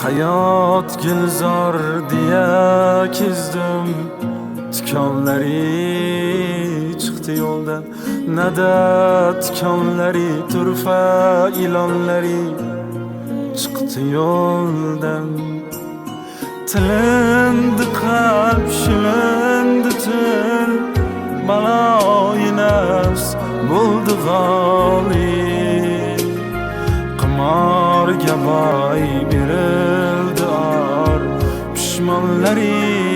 hayot gulzor diye kezdim, tikonlari chiqdi yo'ldan. Nada tikonlari, turfa ilonlari chiqdi yo'ldan. Tilindi qalb, shilindi til, baloyi nafs bo'ldi g'olib. Qimorga boy berildi or, pishmonlari